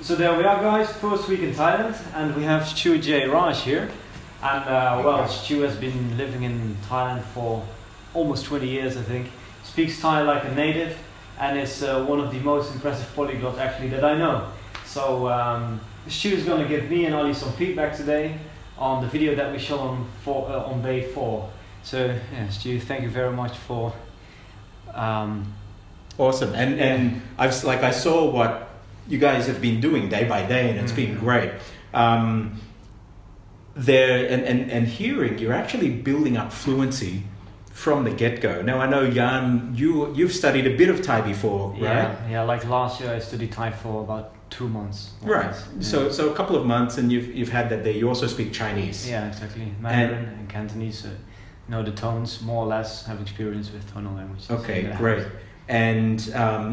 So there we are, guys, first week in Thailand, and we have Stu Jay Raj here. And well, Stu has been living in Thailand for almost 20 years, I think. Speaks Thai like a native, and is one of the most impressive polyglots actually that I know. So Stu is going to give me and Ollie some feedback today on the video that we showed on day 4. So yeah, Stu, thank you very much for. Awesome, and I saw what you guys have been doing day by day, and it's been great. And hearing, you're actually building up fluency from the get-go. Now I know, Jan, you've studied a bit of Thai before, right? Yeah. Like last year, I studied Thai for about 2 months. Right. Yeah. So a couple of months, and you've had that there. You also speak Chinese. Yeah, exactly. Mandarin and Cantonese. Know the tones more or less. Have experience with tonal languages. Okay, great. And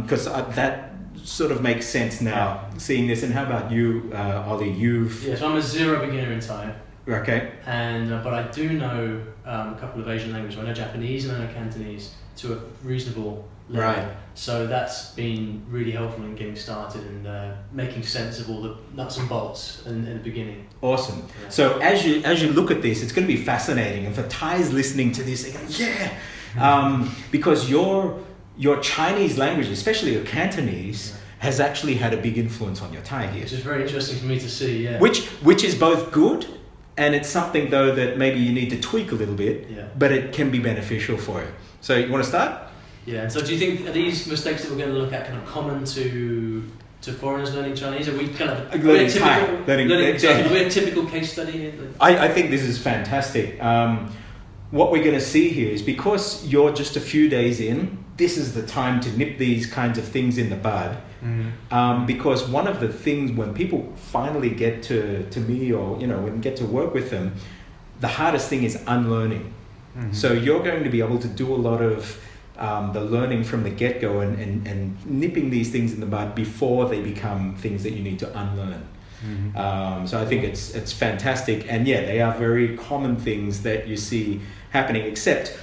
because that sort of makes sense now, seeing this. And how about you, Ollie? So I'm a zero beginner in Thai. Okay. And but I do know a couple of Asian languages. I know Japanese and I know Cantonese to a reasonable level. Right. So that's been really helpful in getting started and making sense of all the nuts and bolts in the beginning. Awesome. Yeah. So as you look at this, it's going to be fascinating. And for Thais listening to this, they're going, because your Chinese language, especially your Cantonese, has actually had a big influence on your Thai here. Which is very interesting for me to see, yeah. Which is both good, and it's something though that maybe you need to tweak a little bit, but it can be beneficial for you. So you want to start? Yeah, and so do you think, are these mistakes that we're going to look at kind of common to foreigners learning Chinese? Are we kind of learning Thai? We're a typical case study? I think this is fantastic. What we're going to see here is, because you're just a few days in, this is the time to nip these kinds of things in the bud. Because one of the things when people finally get to me, or when get to work with them, the hardest thing is unlearning. So you're going to be able to do a lot of the learning from the get-go and nipping these things in the bud before they become things that you need to unlearn. So I think it's fantastic, and they are very common things that you see happening, except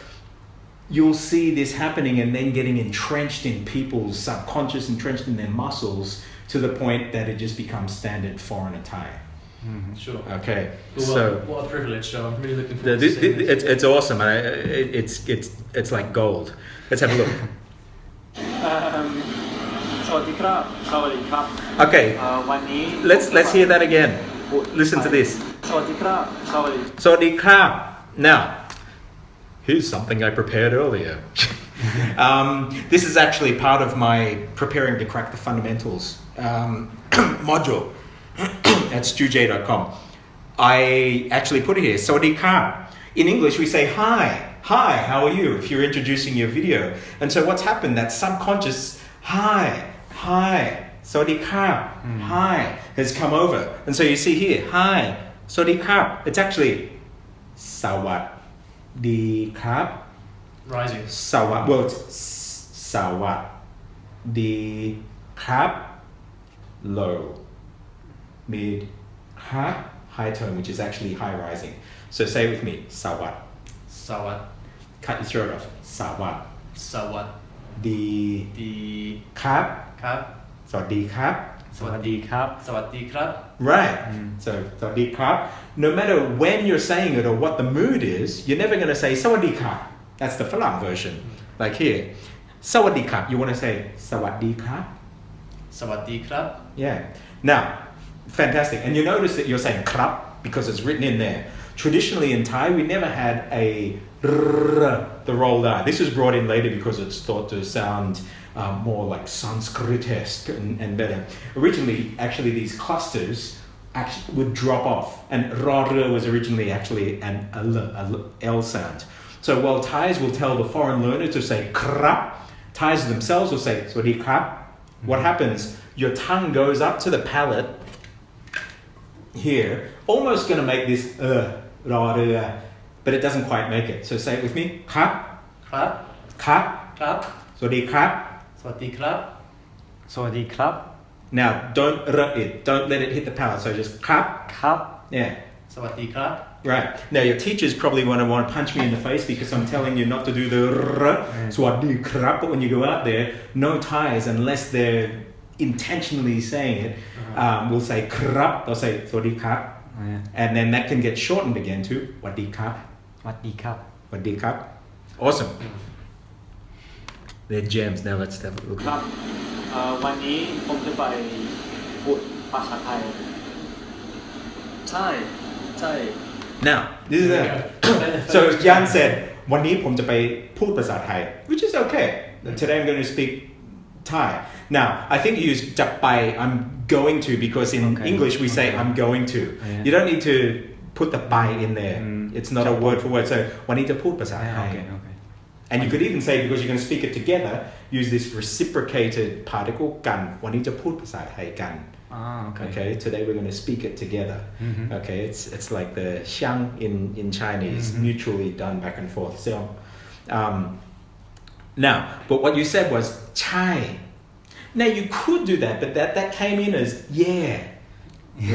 you'll see this happening and then getting entrenched in people's subconscious, entrenched in their muscles, to the point that it just becomes standard foreigner Thai. Sure. Okay. Well, so what a privilege! So I'm really looking forward to seeing this. It's awesome. It's like gold. Let's have a look. Okay. Let's hear that again. Listen to this. Now, here's something I prepared earlier. This is actually part of my preparing to crack the fundamentals module at stujay.com. I actually put it here. Sawadee ka. In English, we say hi. Hi, how are you? If you're introducing your video. And so what's happened, that subconscious hi, sawadee ka, hi, has come over. And so you see here, hi, sawadee ka. It's actually sawadee ka. Rising. It's sawadee ka, low, mid, ka, high tone, which is actually high rising. So say it with me, sawat. Cut your throat off. Sawat. The kap. Sawadee kap. Right. So sawadee kap. No matter when you're saying it or what the mood is, you're never going to say sawadee kap. That's the Falang version. Like here, sawadee kap. You want to say sawadee kap. Yeah. Now, fantastic. And you notice that you're saying krap because it's written in there. Traditionally in Thai, we never had a r, the rolled R. This was brought in later because it's thought to sound more like Sanskrit-esque and better. Originally, actually, these clusters actually would drop off, and ra was originally actually an L sound. So while Thais will tell the foreign learner to say krap, Thais themselves will say sawadee krap. What happens? Your tongue goes up to the palate here, almost going to make this but it doesn't quite make it. So say it with me. Krap. Sawadee krap. Now don't it. Don't let it hit the palate. So just krap. Yeah. Sawadee krap. Right. Now your teachers probably want to punch me in the face because I'm telling you not to do the r, sawadee krap. But when you go out there, no Thais, unless they're intentionally saying it, we'll say ครับ they'll say สวัสดีครับ and then that can get shortened again to สวัสดีครับ สวัสดีครับ สวัสดีครับ awesome they're gems now let's have a look ครับวันนี้ผมจะไปพูดภาษาไทยใช่ now this is it so Jan said วันนี้ผมจะไปพูดภาษาไทย which is okay today I'm going to speak Thai now I think you use จะไป I'm going to because in English we say I'm going to you don't need to put the ไป in there it's not a word for word so วันนี้จะพูดภาษาไทยand you could even say because you're going to speak it together use this reciprocated particle กันวันนี้จะพูดภาษาไทยกัน okay today we're going to speak it together okay it's like the ช่าง in Chinese mutually done back and forth so now but what you said was ใช่ now you could do that but that came in as yeah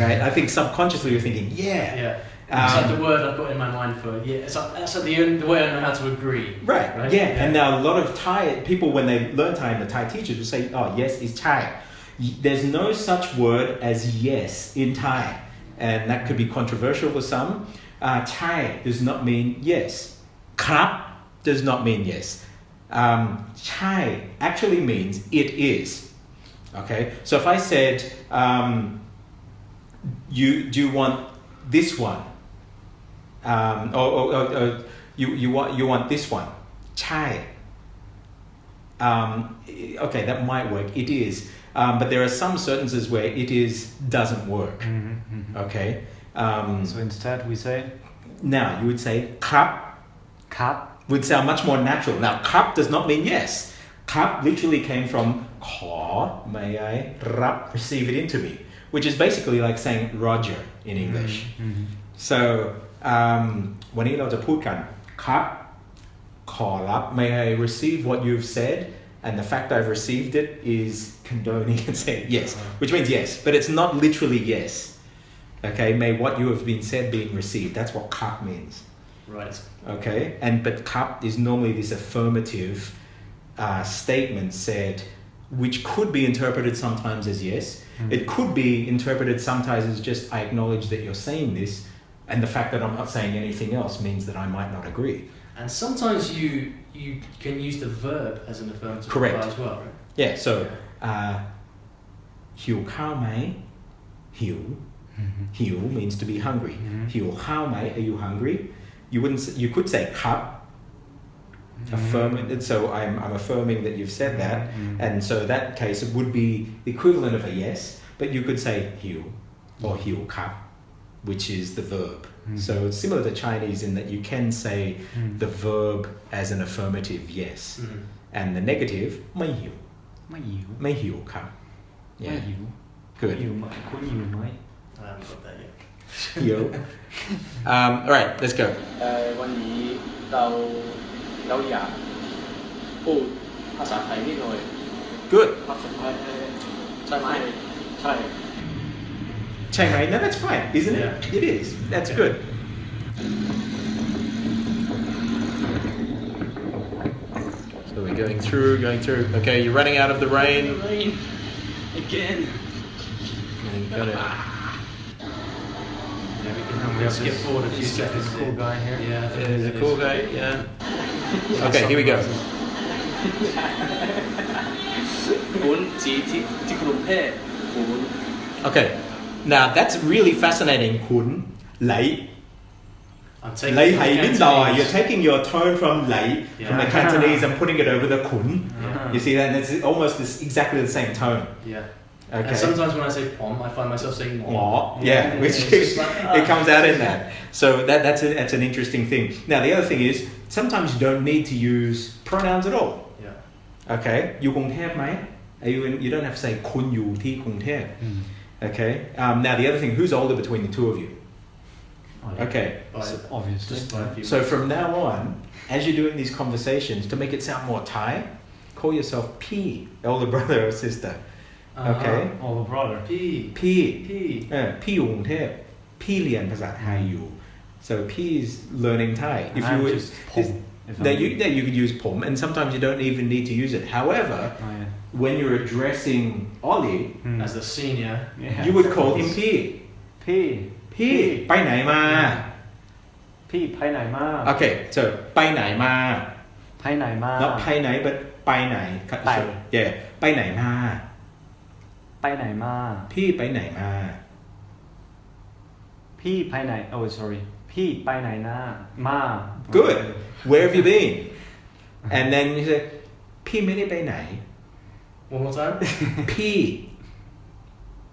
right I think subconsciously you're thinking yeah it's like the word I've got in my mind for it's like the way I know how to agree right? Yeah and now a lot of Thai people when they learn Thai and the Thai teachers will say oh yes is Thai there's no such word as yes in Thai and that could be controversial for some Thai does not mean yes ครับ does not mean yes Thai actually means it is okay so if I said do you want this one or you want this one ใช่ okay that might work it is but there are some sentences where it is doesn't work okay so instead we say now you would say ครับ would sound much more natural now ครับ does not mean yes ครับ literally came from ขอ may I รับ receive it into me which is basically like saying Roger in English so วันนี้เราจะพูดกันครับขอรับ may I receive what you've said and the fact I've received it is condoning and saying yes which means yes but it's not literally yes okay may what you have been said being received that's what ครับ means right okay and but ครับ is normally this affirmative statement said which could be interpreted sometimes as yes it could be interpreted sometimes as just I acknowledge that you're saying this and the fact that I'm not saying anything else means that I might not agree and sometimes you can use the verb as an affirmative correct as well right yeah so หิวข้าวไหมหิว หิว means to be hungry หิวข้าวไหม are you hungry you could say ครับ affirm it so I'm affirming that you've said that and so that case it would be the equivalent of a yes but you could say หิว or หิวครับwhich is the verb so it's similar to Chinese in that you can say the verb as an affirmative yes and the negative ไม่หิวไม่หิวครับ yeah good คุณหิวไหม I haven't got that yet หิวalright let's go วันนี้เราอยากพูดภาษาไทยนิดหน่อย good ภาษาไทยใช่ไหมใช่ ใช่ไหม no that's fine isn't it it is that's good so we're going through okay you're running out of the rain again we can skip forward a few seconds. There's a cool guy here. Yeah, there's a cool guy. Yeah. Okay, here we go. คุณที่กรุงเทพคุณ Okay, now that's really fascinating. คุณไหล I'm taking ไหลไหลิ้นดอย you're taking your tone from ไหล from the Cantonese and putting it over the ขุน you see that and it's almost exactly the same tone. Yeah. Okay. And sometimes when I say pom, I find myself saying mo. Yeah, which it comes out in that. So that's an interesting thing. Now the other thing is sometimes you don't need to use pronouns at all. Yeah. Okay, อยู่กรุงเทพไหม you don't have to say คุณอยู่ที่กรุงเทพ Okay. Now the other thing, who's older between the two of you? Okay. Obviously. So from now on, as you're doing these conversations, to make it sound more Thai, call yourself P, elder brother or sister. Okay. Older brother. P. พี่อยู่กรุงเทพพี่เรียนภาษาไทยอยู่ so P is learning Thai if you would That you could use pom, and sometimes you don't even need to use it. However, when you're addressing Ollie as the senior, you would call him P. P. ไปไหนมา พี่ไปไหนมา Okay, so ไปไหนมา ไปไหนมา not ไปไหน but ไปไหน ไป yeah ไปไหนมา ไปไหนมา พี่ไปไหนมา พี่ไปไหน oh sorry พี่ไปไหนนะมา Good. Where have you been? And then you say พี่ไม่ได้ไปไหน One more time. พี่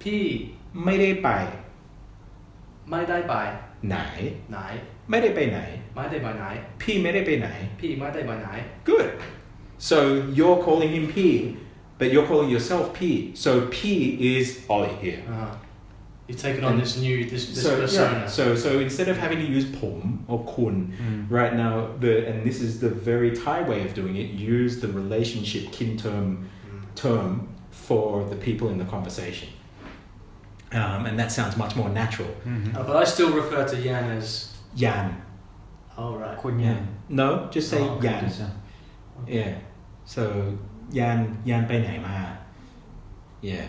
พี่ ไม่ได้ไป ไม่ได้ไป ไหน ไหน ไม่ได้ไปไหน ไม่ได้ไปไหน พี่ไม่ได้ไปไหน พี่ไม่ได้ไปไหน Good. So you're calling him P, but you're calling yourself P. So P is Ollie here. You've taken on this persona. Yeah. So instead of having to use pom or kun, right now and this is the very Thai way of doing it. Use the relationship kin term for the people in the conversation, and that sounds much more natural. But I still refer to Yan as Yan. Oh right. คุณยัน No, just say Yan. Just, Yeah. So Yan ไปไหนมา Yeah.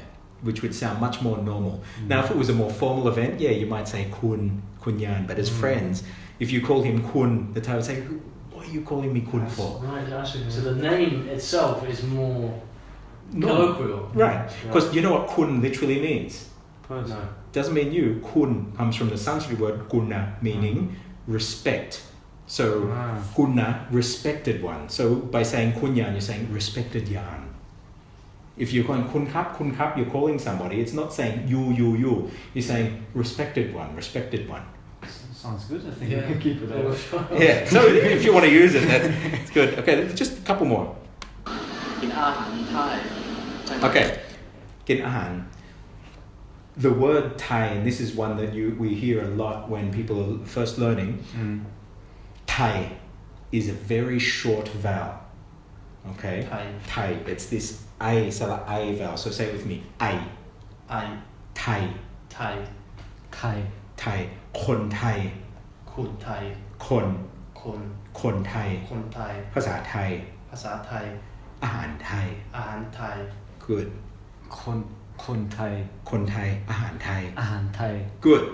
Which would sound much more normal. Now, if it was a more formal event, yeah, you might say kun yan. But as friends, if you call him kun, the Thai would say, "What are you calling me kun for?" Right, actually. So the name itself is more colloquial. Right, because you know what kun literally means. No. Doesn't mean you. Kun comes from the Sanskrit word guna, meaning respect. So guna, respected one. So by saying kun yan, you're saying respected yan. If you're calling kun kap, you're calling somebody. It's not saying you. You're saying respected one. sounds good I think Yeah. keep it up Yeah. So if you want to use it, that's good. Okay, just a couple more. กินอาหารไทย Okay, กินอาหาร. The word Thai, and this is one that we hear a lot when people are first learning. Thai is a very short vowel. Okay. Thai. It's this I sala I vowel. So say it with me. I. Thai. ไทย Thai. คนไทย คนไทย คน คนไทย คนไทย ภาษาไทย ภาษาไทย อาหารไทย อาหารไทย Good. คนไทย คนไทย อาหารไทย อาหารไทย Good.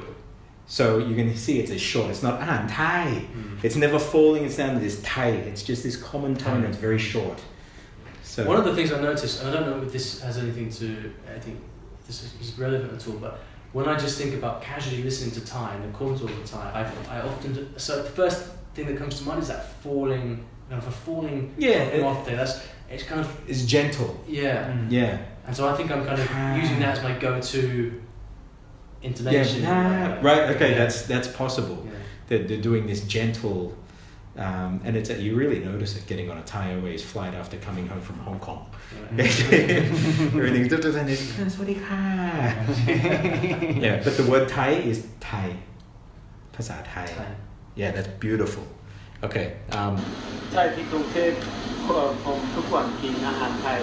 So you're going to see it's as short. It's not อาหารไทย. It's never falling. It's down to this Thai. It's just this common tone. It's very short. So one of the things I noticed, and I don't know if this has anything to, I think this is relevant at all, but when I just think about casually listening to Thai and the contour of the Thai, I often so the first thing that comes to mind is that falling off there. It's kind of it's gentle. Yeah. And so I think I'm kind of using that as my go-to intonation. Yeah. Right. Okay. Yeah. That's possible. Yeah. They're doing this gentle, and it's you really notice it getting on a Thai Airways flight after coming home from Hong Kong. Everything's yeah, but the word Thai is Thai. ภาษาไทย Yeah, that's beautiful. Okay. ใช่ที่กรุงเทพผมทุกวันกินอาหารไทย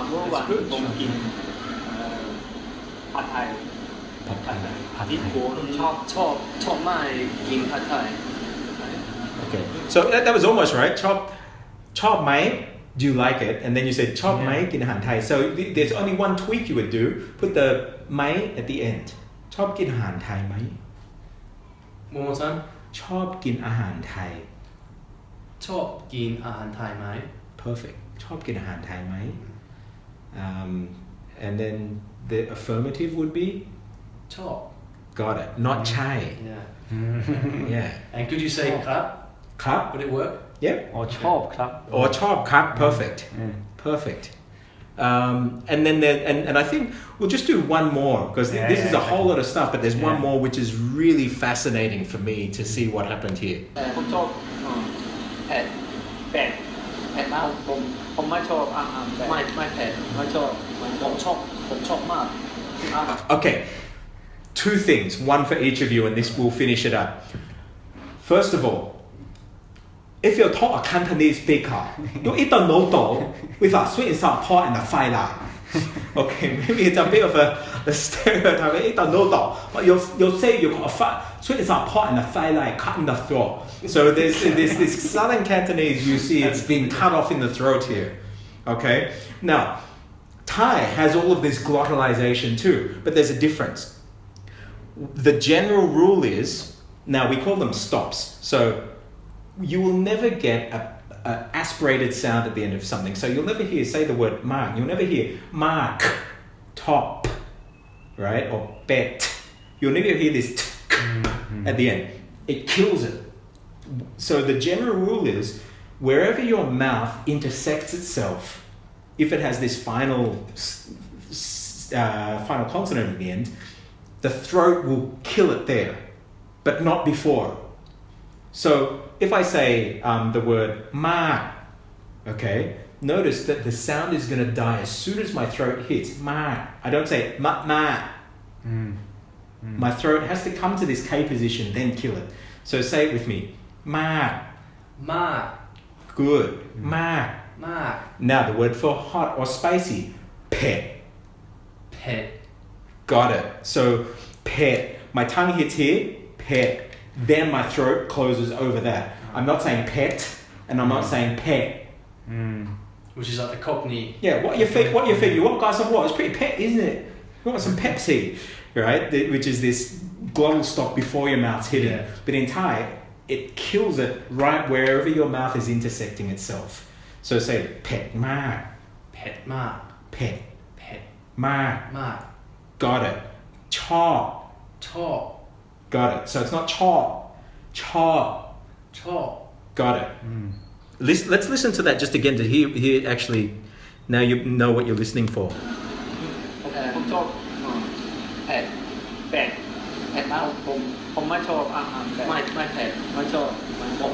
เมื่อวานผมกินผัดไทยที่ผมชอบมากกินผัดไทย Okay. So that was almost right. Chop mai. Do you like it? And then you said chop mai กินอาหารไทย. So there's only one tweak you would do. Put the mai at the end. ชอบกินอาหารไทยไหม One more time. ชอบกินอาหารไทย ชอบกินอาหารไทยไหม Perfect. ชอบกินอาหารไทยไหม And then the affirmative would be ชอบ got it. Not chai. Yeah. Yeah. And could you say ครับ ครับ Would it work? Yep. อ๋อชอบครับ Or ชอบครับ Perfect. Perfect. And then and I think we'll just do one more because this is a whole lot of stuff, but there's one more which is really fascinating for me to see what happened here. ผมชอบแผ่นมากผมไม่ชอบอาหารแบบไม่แผ่นไม่ชอบผมชอบมาก Okay, two things, one for each of you, and this will finish it up. First of all, if you're taught a Cantonese speaker, you eat the noodle with a sweet and sour pot and a fire. Okay, maybe it's a bit of a stereotype. It doesn't know, but you'll say you've got a fat, so it's a pot and a fat like cut in the throat. So there's this Southern Cantonese, you see it's being cut off in the throat here. Okay, now Thai has all of this glottalization too, but there's a difference. The general rule is, now we call them stops. So you will never get a aspirated sound at the end of something. So you'll never hear, say the word mark, you'll never hear mark, top, right? Or bet. You'll never hear this at the end. It kills it. So the general rule is, wherever your mouth intersects itself, if it has this final consonant at the end, the throat will kill it there, but not before. So if I say the word ma, okay, notice that the sound is going to die as soon as my throat hits ma. I don't say ma. My throat has to come to this K position, then kill it. So say it with me. Ma. Good. Ma. Now the word for hot or spicy. Pet. Got it. So pet. My tongue hits here. Pet. Then my throat closes over that. I'm not saying pet, and I'm not saying pet. Which is like the Cockney. Yeah, what you feed? You want a glass of water? It's pretty pet, isn't it? You want some Pepsi, right? Which is this glottal stop before your mouth's hitting. Yeah. But in Thai, it kills it right wherever your mouth is intersecting itself. So say pet ma. Pet ma. Pet. Pet Ma. ma. Got it. Chaw. Chaw. Got it. So it's not chaw. Chaw. Chaw. Got it. Let's listen to that just again to hear actually. Now you know what you're listening for. ผมชอบแผดแผดมากผมไม่ชอบอาหารแผดไม่แผดไม่ชอบผม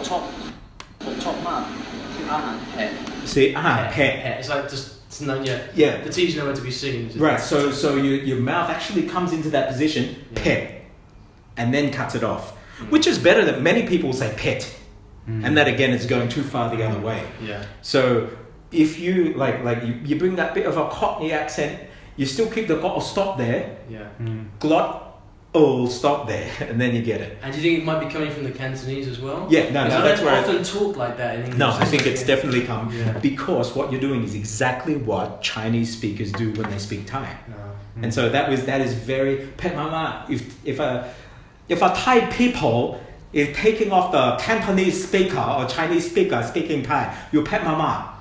ชอบมากอาหารแผด See, pet. It's like just it's no, Yeah. The T's nowhere to be seen. Right. So your mouth actually comes into that position, pet, and then cuts it off, which is better than many people say pet, and that again is going too far the other way. Yeah. So if you you bring that bit of a Cockney accent, you still keep the glottal stop there. Yeah. Glot, stop there, and then you get it. And do you think it might be coming from the Cantonese as well? Yeah, no, that's where I often talk like that in English. No, I think it's definitely come because what you're doing is exactly what Chinese speakers do when they speak Thai. And so that is very pet mama. If a Thai people is taking off the Cantonese speaker or Chinese speaker speaking Thai, you pet mama.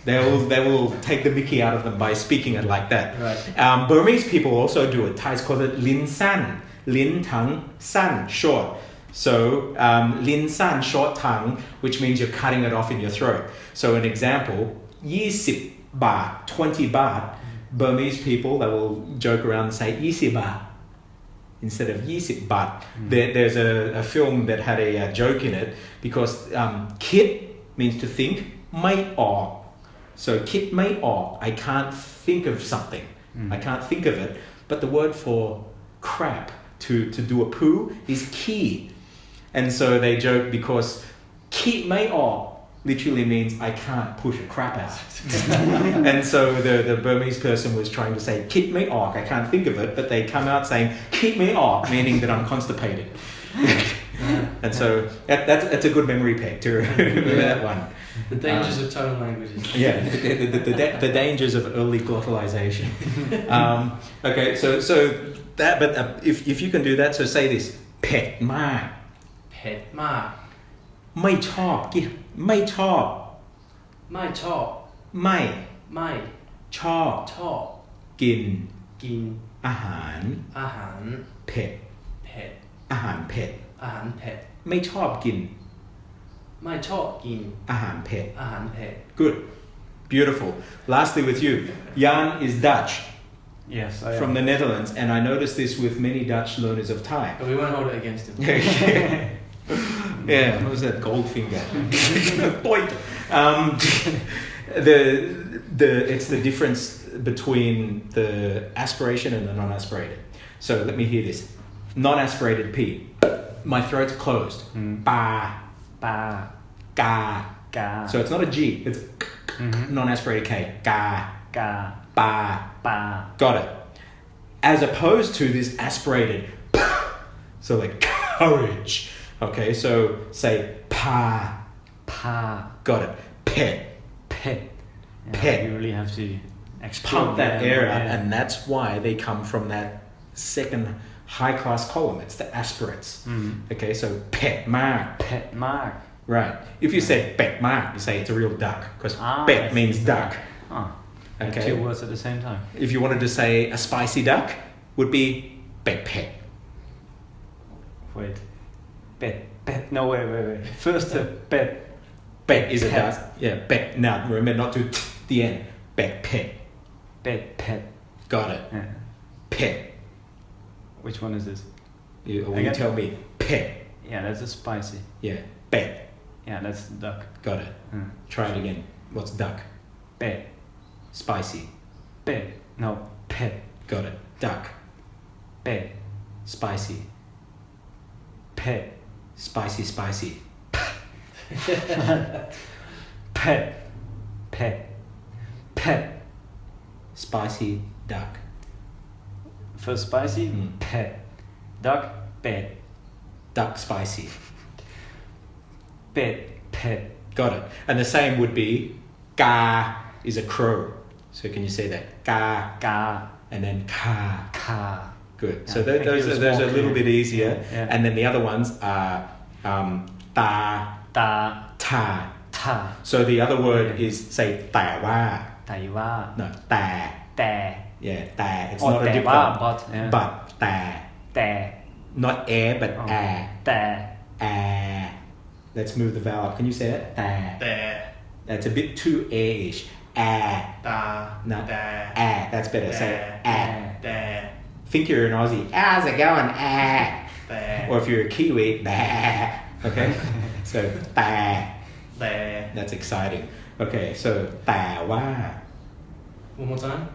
They will take the mickey out of them by speaking it like that. Right. Burmese people also do it. Thais call it lin san, lin tang san, short. So lin san, short tongue, which means you're cutting it off in your throat. So an example, 20 baht, 20 baht. Burmese people, they will joke around and say 20 baht instead of 20 baht. There's a film that had a joke in it because kit means to think, mai or. So kit mai or, I can't think of something. I can't think of it. But the word for crap, to do a poo, is ki. And so they joke because kit mai or literally means I can't push a crap out. And so the Burmese person was trying to say kit mai or, I can't think of it, but they come out saying kit mai or, meaning that I'm constipated. And so that's a good memory peg to remember that one. The dangers of tonal languages. Yeah, the dangers of early glottalization. Okay, so that, but if you can do that, so say this: pet ma, pet ma, ไม่ชอบกินไม่ชอบ ไม่ชอบ ไม่ ไม่ ชอบ ชอบ กิน กิน อาหาร อาหาร เผ็ด เผ็ด อาหารเผ็ด อาหารเผ็ด ไม่ชอบกิน ไม่ชอบกิน อาหารเผ็ด อาหารเผ็ด Good, beautiful. Lastly, with you, Jan is Dutch. Yes, I from am. the Netherlands, and I noticed this with many Dutch learners of Thai. But we won't hold it against him. Yeah, what was that? Goldfinger. It's the difference between the aspiration and the non-aspirated. So let me hear this. Non-aspirated P. My throat's closed. Ba. Ba. Ga. Ga. So it's not a G. It's non-aspirated K. Ga. Ga. ba. Ba. Got it. As opposed to this aspirated so like courage. Okay, so say pa. Pa. Got it. Pet. Pet. Yeah, Pet. You really have to explode Pump that air out, yeah. and that's why they come from that second high class column. It's the aspirates. Okay, so pet mark. Pet mark. Right. If you say pet mark, you say it's a real duck because pet means duck. Oh. Okay. Two words at the same time. If you wanted to say a spicy duck, would be pet. Wait. Pet. No, wait. First the pet. Pet is a Pet. duck. Yeah, pet. Now remember not to the end. Pet. Pet. Got it. Yeah. Pet. Which one is this? You Again? tell me. Pet. Yeah, that's a spicy. Yeah. Pet. Yeah, that's duck. Got it. Try it again. What's duck? Pet. Spicy. Pet. No, pet. Got it. Duck. Pet. Spicy. Pet. Spicy. Pet. Spicy duck. First spicy, pet. Duck, pet. Duck spicy. Pet. Got it. And the same would be ka is a crow. So can you say that? Ka. And then ka. Ka. Good. Yeah, So those are a little bit easier. Yeah. And then the other ones are ta, ta. So the other word is say ta wa. Tai wa. No, ta. Te. Yeah, ta. It's Or not a te diphthong. wa, but. Yeah. But ta. Te. Not air, but Oh. a. Te. Let's move the vowel up. Can you say it? Ta. That's a bit too air-ish. No. That's better. Say think you're an Aussie. How's it going? Or if you're a Kiwi, okay? So that's exciting. Okay, so One more time.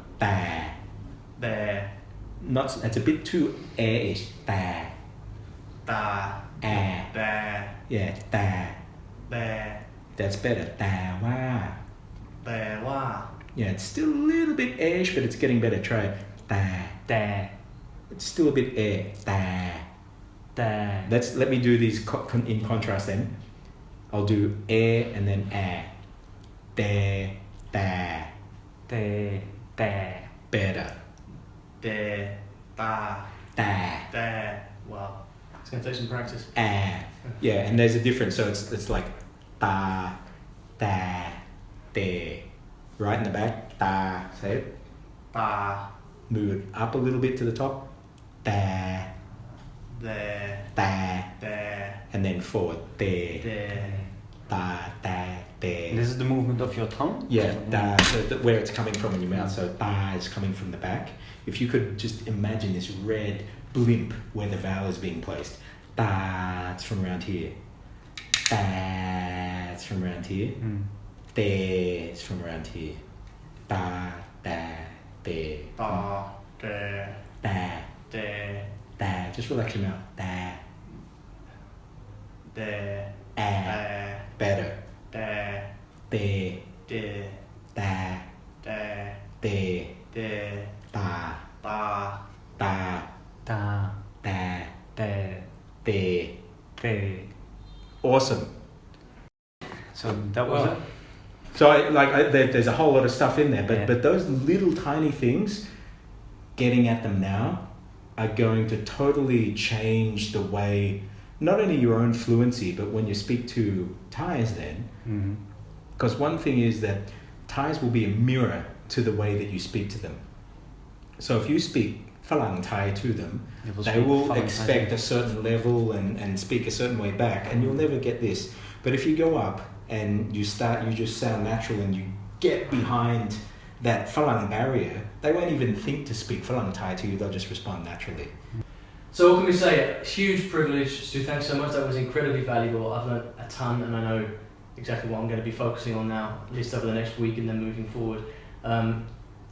Not. It's a bit too air-ish. Yeah, that's better. Yeah, it's still a little bit air-ish, but it's getting better. Try Te. It's still a bit air. Te. Let me do these in contrast then. I'll do air and then air. Te. Te. Better. Wow. It's going to take some practice. Yeah, and there's a difference. So it's like ta, te. Right in the back. Ta. Say it. Move it up a little bit to the top. Ta. And then forward. Te. Ta. Te. This is the movement of your tongue? Yeah, da, so where it's coming from in your mouth. So da is coming from the back. If you could just imagine this red blimp where the vowel is being placed. Da, it's from around here. Da, it's from around here. Te, it's from around here. Da, te. Da. Just relax your mouth. Da. Better. Te. Da. Te. Da. Da. Ta. Da. Te. Te. Awesome. So that was it? So there's a whole lot of stuff in there, Yeah. but those little tiny things, getting at them now, are going to totally change the way, not only your own fluency, but when you speak to Thais then. Because one thing is that Thais will be a mirror to the way that you speak to them. So if you speak Falang Thai to them, they will expect a certain level and speak a certain way back, and you'll never get this. But if you go up and you just sound natural and you get behind that Falang barrier, they won't even think to speak Falang Thai to you, they'll just respond naturally. So what can we say? A huge privilege, Stu. Thanks so much. That was incredibly valuable. I've learned a ton, and I know exactly what I'm going to be focusing on now, at least over the next week and then moving forward.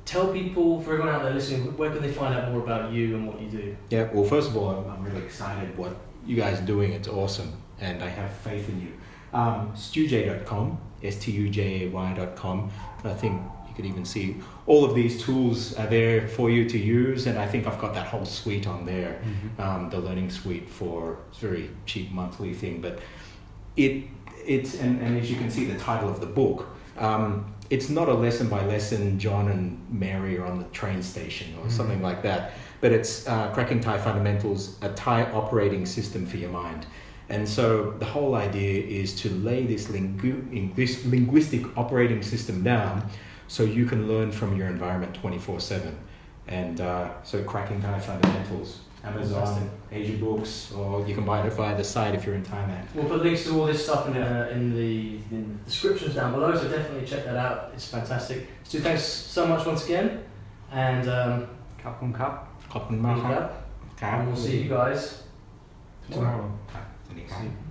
Tell people, for everyone out there listening, where can they find out more about you and what you do? Yeah, well, first of all, I'm really excited what you guys are doing. It's awesome, and I have faith in you. StuJay.com, STUJAY.com. I think you could even see all of these tools are there for you to use, and I think I've got that whole suite on there, the learning suite for it's a very cheap monthly thing, but it's and as you can see the title of the book, it's not a lesson by lesson John and Mary are on the train station or something like that, but it's Cracking Thai Fundamentals, a Thai operating system for your mind. And so the whole idea is to lay this linguistic operating system down so you can learn from your environment 24/7. And so Cracking Thai Fundamentals, Amazon, Asia Books, or you can buy it via the site if you're in Thailand. We'll put links to all this stuff in the descriptions down below, so definitely check that out. It's fantastic. Stu, thanks so much once again. And Kapun Cup. Khop khun makครับ and we'll see you guys tomorrow. สวัสดีครับ